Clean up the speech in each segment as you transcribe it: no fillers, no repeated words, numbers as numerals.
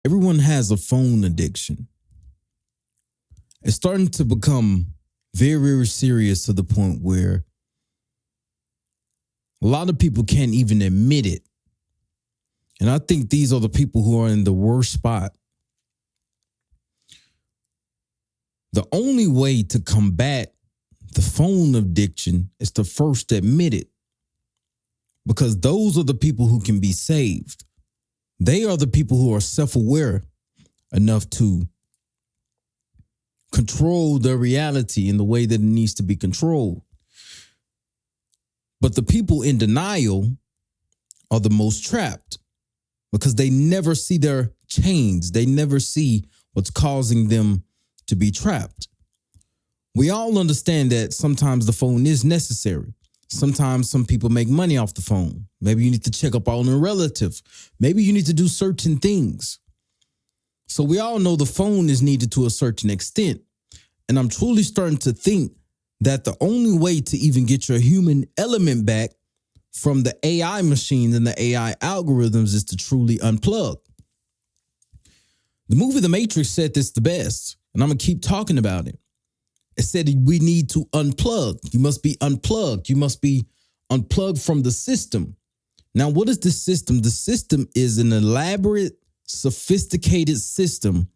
Everyone has a phone addiction. It's starting to become very, very serious to the point where a lot of people can't even admit it. And I think these are the people who are in the worst spot. The only way to combat the phone addiction is to first admit it, because those are the people who can be saved. They are the people who are self-aware enough to control their reality in the way that it needs to be controlled. But the people in denial are the most trapped because they never see their chains. They never see what's causing them to be trapped. We all understand that sometimes the phone is necessary. Sometimes some people make money off the phone. Maybe you need to check up on a relative. Maybe you need to do certain things. So we all know the phone is needed to a certain extent. And I'm truly starting to think that the only way to even get your human element back from the AI machines and the AI algorithms is to truly unplug. The movie The Matrix said this the best, and I'm going to keep talking about it. It said we need to unplug. You must be unplugged. You must be unplugged from the system. Now, what is the system? The system is an elaborate, sophisticated system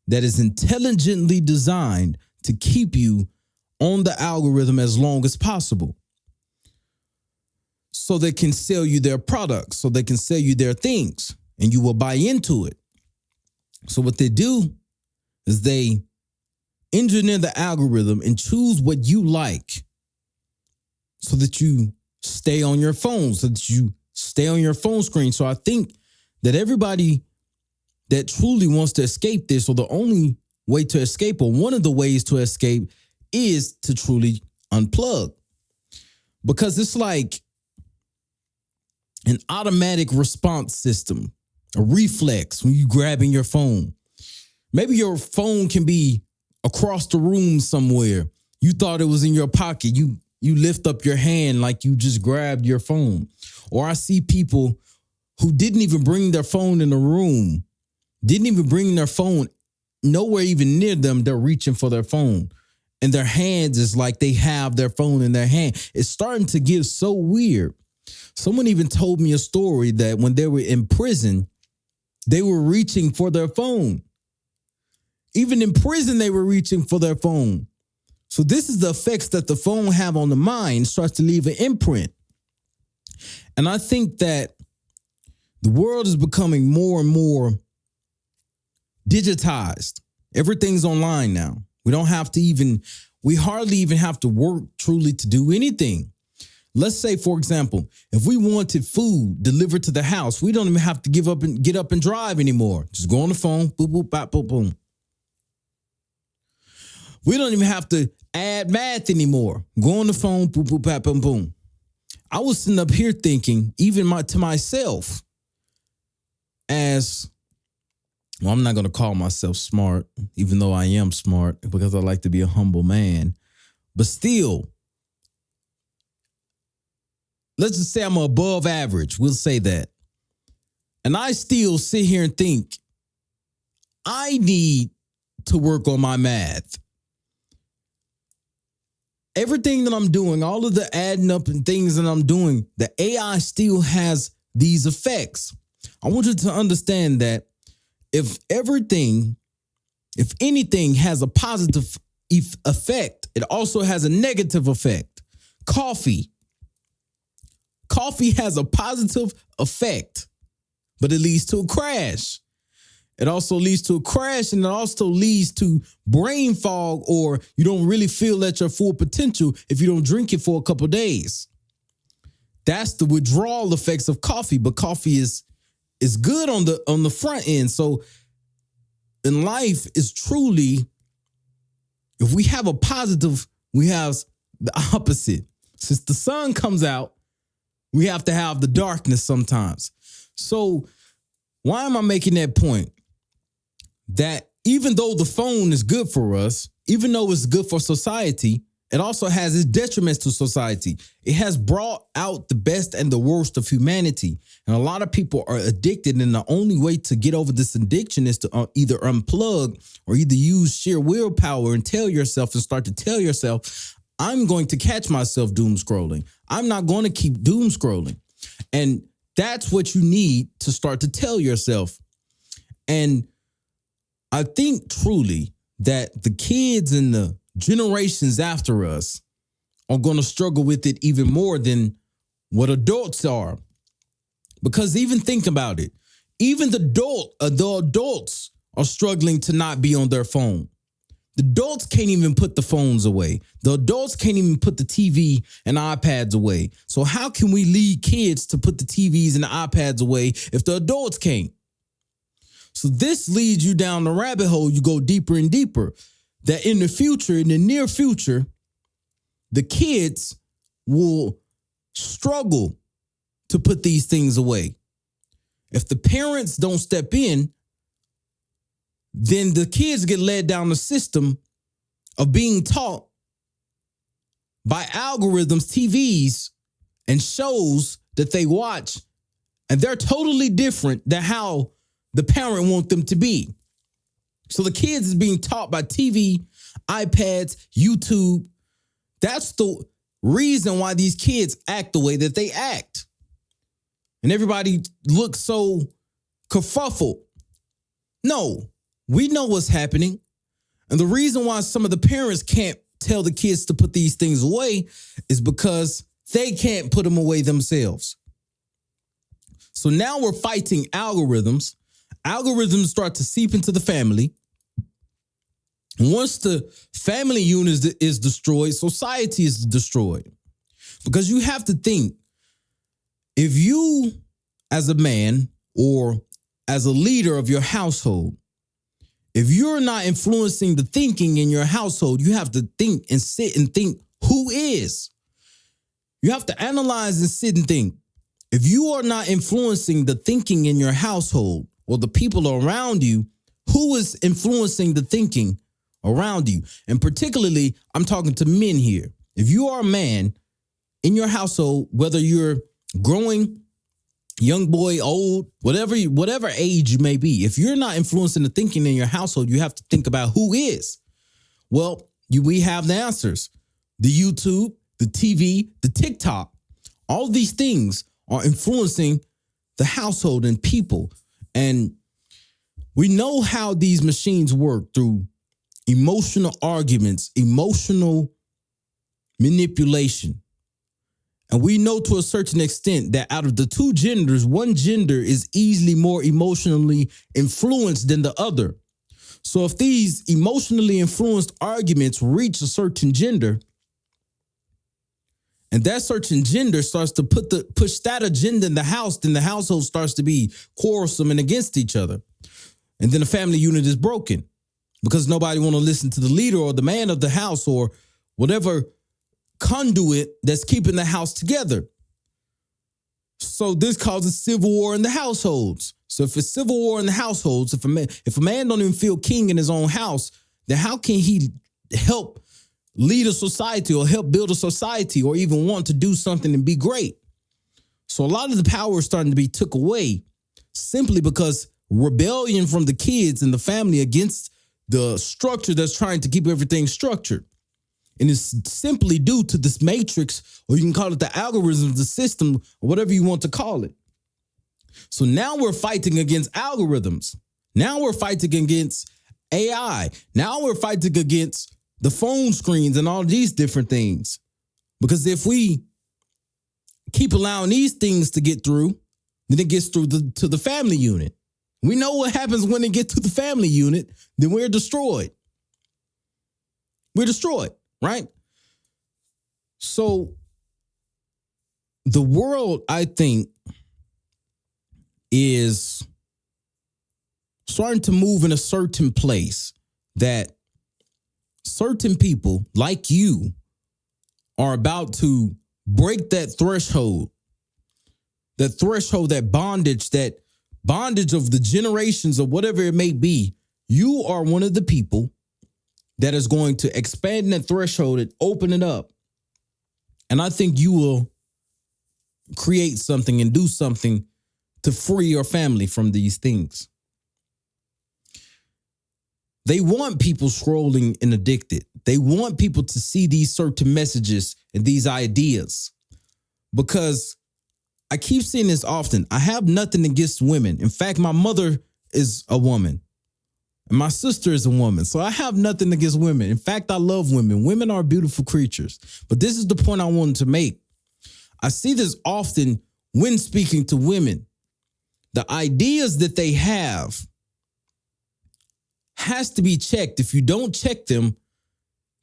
that is intelligently designed to keep you on the algorithm as long as possible, so they can sell you their products, so they can sell you their things, and you will buy into it. So what they do is they engineer the algorithm and choose what you like so that you stay on your phone, so that you stay on your phone screen. So I think that everybody that truly wants to escape this, or the only way to escape, or one of the ways to escape, is to truly unplug. Because it's like an automatic response system, a reflex when you grabbing your phone. Maybe your phone can be across the room somewhere. You thought it was in your pocket. You lift up your hand like you just grabbed your phone. Or I see people who didn't even bring their phone in the room, didn't even bring their phone nowhere even near them. They're reaching for their phone. And their hands is like they have their phone in their hand. It's starting to get so weird. Someone even told me a story that when they were in prison, they were reaching for their phone. Even in prison, they were reaching for their phone. So this is the effects that the phone have on the mind. It starts to leave an imprint. And I think that the world is becoming more and more digitized. Everything's online now. We hardly even have to work truly to do anything. Let's say, for example, if we wanted food delivered to the house, we don't even have to get up and drive anymore. Just go on the phone, boop, boop, bop, boom, boom. We don't even have to add math anymore. Go on the phone, boop, boop, bop, boom, boom. I was sitting up here thinking, to myself, I'm not going to call myself smart, even though I am smart, because I like to be a humble man. But still, let's just say I'm above average. We'll say that. And I still sit here and think, I need to work on my math. Everything that I'm doing, all of the adding up and things that I'm doing, the AI still has these effects. I want you to understand that if anything has a positive effect, it also has a negative effect. Coffee has a positive effect, but it leads to a crash. It also leads to a crash, and it also leads to brain fog, or you don't really feel at your full potential if you don't drink it for a couple of days. That's the withdrawal effects of coffee, but coffee is good on the front end. So in life is truly, if we have a positive, we have the opposite. Since the sun comes out, we have to have the darkness sometimes. So why am I making that point? That even though the phone is good for us, even though it's good for society, it also has its detriments to society. It has brought out the best and the worst of humanity. And a lot of people are addicted. And the only way to get over this addiction is to either unplug or either use sheer willpower and start to tell yourself, I'm going to catch myself doom scrolling. I'm not going to keep doom scrolling. And that's what you need to start to tell yourself. And I think truly that the kids and the generations after us are going to struggle with it even more than what adults are. Because even think about it, even the adults are struggling to not be on their phone. The adults can't even put the phones away. The adults can't even put the TV and iPads away. So how can we lead kids to put the TVs and the iPads away if the adults can't? So this leads you down the rabbit hole. You go deeper and deeper. That in the near future, the kids will struggle to put these things away. If the parents don't step in, then the kids get led down the system of being taught by algorithms, TVs, and shows that they watch, and they're totally different than how the parent wants them to be. So the kids is being taught by TV, iPads, YouTube. That's the reason why these kids act the way that they act. And everybody looks so kerfuffled. No, we know what's happening. And the reason why some of the parents can't tell the kids to put these things away is because they can't put them away themselves. So now we're fighting algorithms. Algorithms start to seep into the family. And once the family unit is destroyed, society is destroyed. Because you have to think, if you as a man or as a leader of your household, if you're not influencing the thinking in your household, you have to think and sit and think, who is? You have to analyze and sit and think. If you are not influencing the thinking in your household or the people around you, who is influencing the thinking around you? And particularly, I'm talking to men here. If you are a man in your household, whether you're growing, young boy, old, whatever age you may be, if you're not influencing the thinking in your household, you have to think about who is. Well, we have the answers. The YouTube, the TV, the TikTok, all these things are influencing the household and people. And we know how these machines work through emotional arguments, emotional manipulation. And we know to a certain extent that out of the two genders, one gender is easily more emotionally influenced than the other. So if these emotionally influenced arguments reach a certain gender, and that certain gender starts to push that agenda in the house, then the household starts to be quarrelsome and against each other. And then the family unit is broken because nobody want to listen to the leader or the man of the house or whatever conduit that's keeping the house together. So this causes civil war in the households. So if it's civil war in the households, if a man don't even feel king in his own house, then how can he help lead a society or help build a society or even want to do something and be great? So a lot of the power is starting to be took away simply because rebellion from the kids and the family against the structure that's trying to keep everything structured. And it's simply due to this matrix, or you can call it the algorithm, the system, or whatever you want to call it. So now we're fighting against algorithms. Now we're fighting against AI. Now we're fighting against the phone screens and all these different things. Because if we keep allowing these things to get through, then it gets through to the family unit. We know what happens when it gets to the family unit, then we're destroyed. We're destroyed, right? So the world, I think, is starting to move in a certain place that certain people like you are about to break that threshold, that bondage of the generations of whatever it may be. You are one of the people that is going to expand that threshold and open it up. And I think you will create something and do something to free your family from these things. They want people scrolling and addicted. They want people to see these certain messages and these ideas, because I keep seeing this often. I have nothing against women. In fact, my mother is a woman and my sister is a woman. So I have nothing against women. In fact, I love women. Women are beautiful creatures. But this is the point I wanted to make. I see this often when speaking to women. The ideas that they have has to be checked. If you don't check them,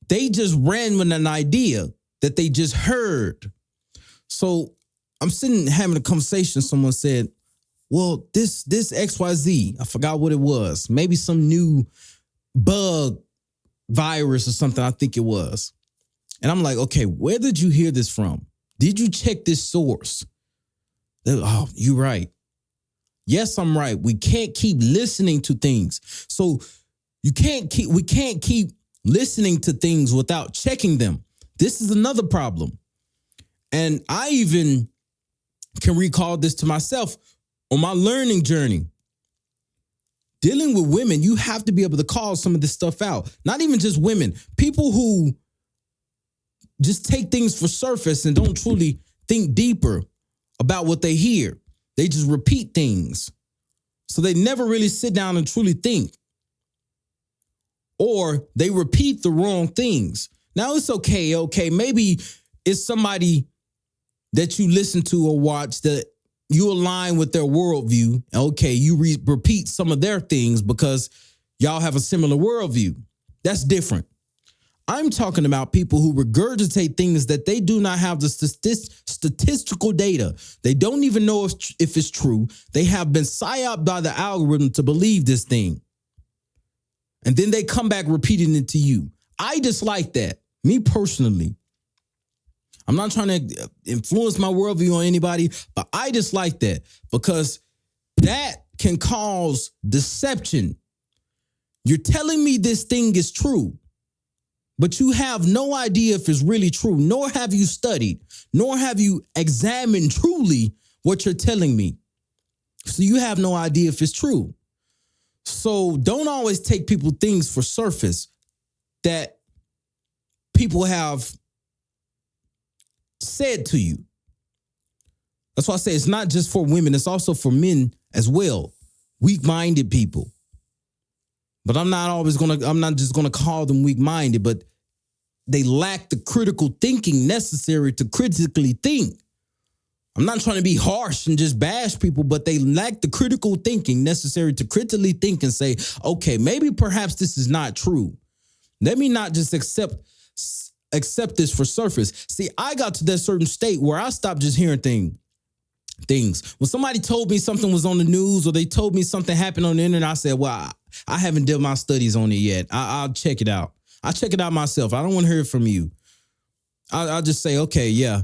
they just ran with an idea that they just heard. So I'm sitting having a conversation. Someone said, well, this XYZ, I forgot what it was. Maybe some new bug virus or something, I think it was. And I'm like, okay, where did you hear this from? Did you check this source? Oh, you're right. Yes, I'm right. We can't keep listening to things. So we can't keep listening to things without checking them. This is another problem. And I even can recall this to myself on my learning journey. Dealing with women, you have to be able to call some of this stuff out. Not even just women, people who just take things for surface and don't truly think deeper about what they hear. They just repeat things. So they never really sit down and truly think. Or they repeat the wrong things. Now it's okay. Maybe it's somebody that you listen to or watch that you align with their worldview. Okay, you repeat some of their things because y'all have a similar worldview. That's different. I'm talking about people who regurgitate things that they do not have the statistical data. They don't even know if it's true. They have been psyoped by the algorithm to believe this thing. And then they come back repeating it to you. I dislike that, me personally. I'm not trying to influence my worldview on anybody, but I dislike that because that can cause deception. You're telling me this thing is true, but you have no idea if it's really true, nor have you studied, nor have you examined truly what you're telling me. So you have no idea if it's true. So don't always take people's things for surface that people have said to you. That's why I say it's not just for women, it's also for men as well. Weak-minded people. But I'm not just gonna call them weak-minded, but they lack the critical thinking necessary to critically think. I'm not trying to be harsh and just bash people, but they lack the critical thinking necessary to critically think and say, okay, maybe perhaps this is not true. Let me not just accept this for surface. See, I got to that certain state where I stopped just hearing things. When somebody told me something was on the news or they told me something happened on the internet, I said, well, I haven't done my studies on it yet. I'll check it out. I'll check it out myself. I don't want to hear it from you. I'll just say, okay, yeah.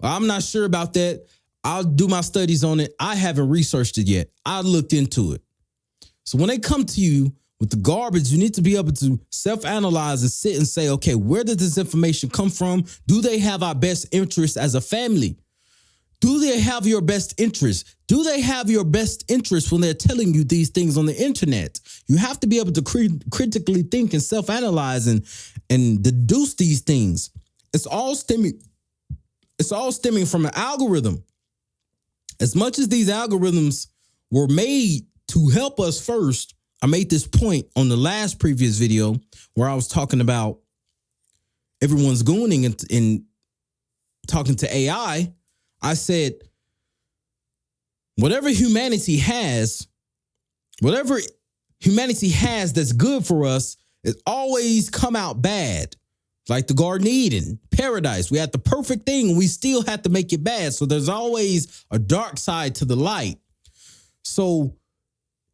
I'm not sure about that. I'll do my studies on it. I haven't researched it yet. I looked into it. So when they come to you with the garbage, you need to be able to self-analyze and sit and say, okay, where did this information come from? Do they have our best interests as a family? Do they have your best interest? Do they have your best interest when they're telling you these things on the internet? You have to be able to critically think and self-analyze and deduce these things. It's all stemming from an algorithm. As much as these algorithms were made to help us first, I made this point on the last previous video where I was talking about everyone's gooning and talking to AI. I said, whatever humanity has that's good for us, it always come out bad. Like the Garden of Eden, paradise. We had the perfect thing and we still had to make it bad. So there's always a dark side to the light. So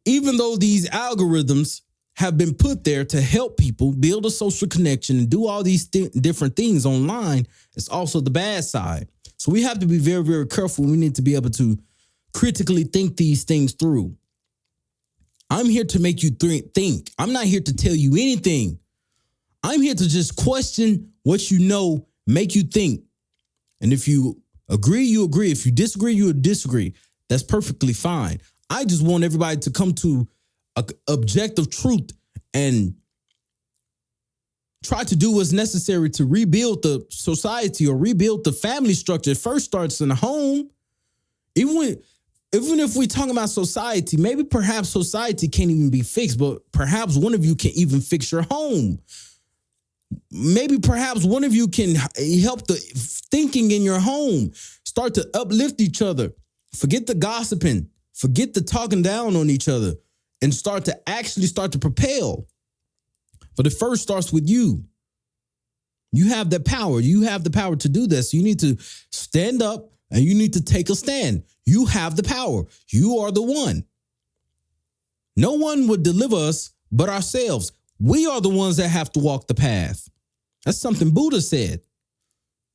even though these algorithms have been put there to help people build a social connection and do all these different things online, it's also the bad side. So we have to be very, very careful. We need to be able to critically think these things through. I'm here to make you think. I'm not here to tell you anything. I'm here to just question what you know, make you think. And if you agree, you agree. If you disagree, you disagree. That's perfectly fine. I just want everybody to come to an objective truth and try to do what's necessary to rebuild the society or rebuild the family structure. It first starts in the home. Even if we're talking about society, maybe perhaps society can't even be fixed, but perhaps one of you can even fix your home. Maybe perhaps one of you can help the thinking in your home. Start to uplift each other. Forget the gossiping. Forget the talking down on each other and start to propel. But it first starts with you. You have that power. You have the power to do this. You need to stand up and you need to take a stand. You have the power. You are the one. No one would deliver us but ourselves. We are the ones that have to walk the path. That's something Buddha said.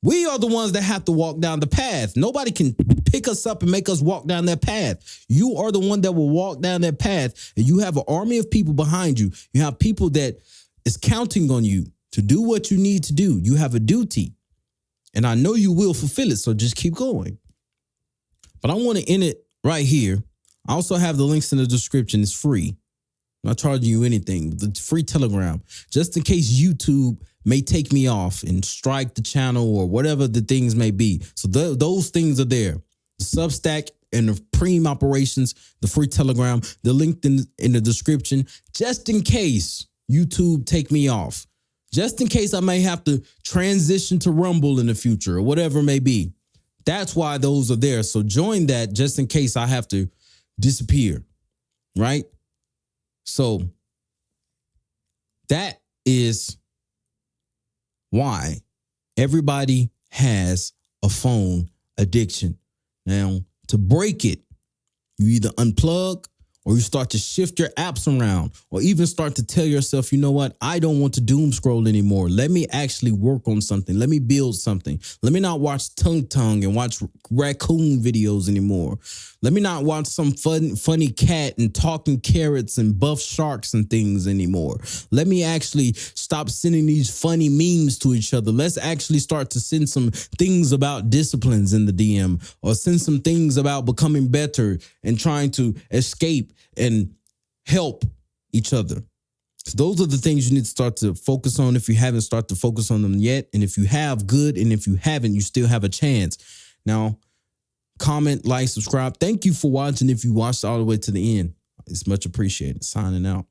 We are the ones that have to walk down the path. Nobody can pick us up and make us walk down that path. You are the one that will walk down that path. And you have an army of people behind you. You have people that is counting on you to do what you need to do. You have a duty. And I know you will fulfill it. So just keep going. But I want to end it right here. I also have the links in the description. It's free. I'm not charging you anything. The free Telegram, just in case YouTube may take me off and strike the channel or whatever the things may be. So those things are there. The Substack and the Preem operations, the free Telegram, the link in the description, just in case YouTube take me off. Just in case I may have to transition to Rumble in the future or whatever it may be. That's why those are there. So join that just in case I have to disappear, right? So that is why everybody has a phone addiction. Now, to break it, you either unplug or you start to shift your apps around or even start to tell yourself, you know what? I don't want to doom scroll anymore. Let me actually work on something. Let me build something. Let me not watch Tung Tung and watch raccoon videos anymore. Let me not watch some funny cat and talking carrots and buff sharks and things anymore. Let me actually stop sending these funny memes to each other. Let's actually start to send some things about disciplines in the DM or send some things about becoming better and trying to escape and help each other. So those are the things you need to start to focus on if you haven't started to focus on them yet. And if you have, good. And if you haven't, you still have a chance. Now, comment, like, subscribe. Thank you for watching. If you watched all the way to the end, it's much appreciated. Signing out.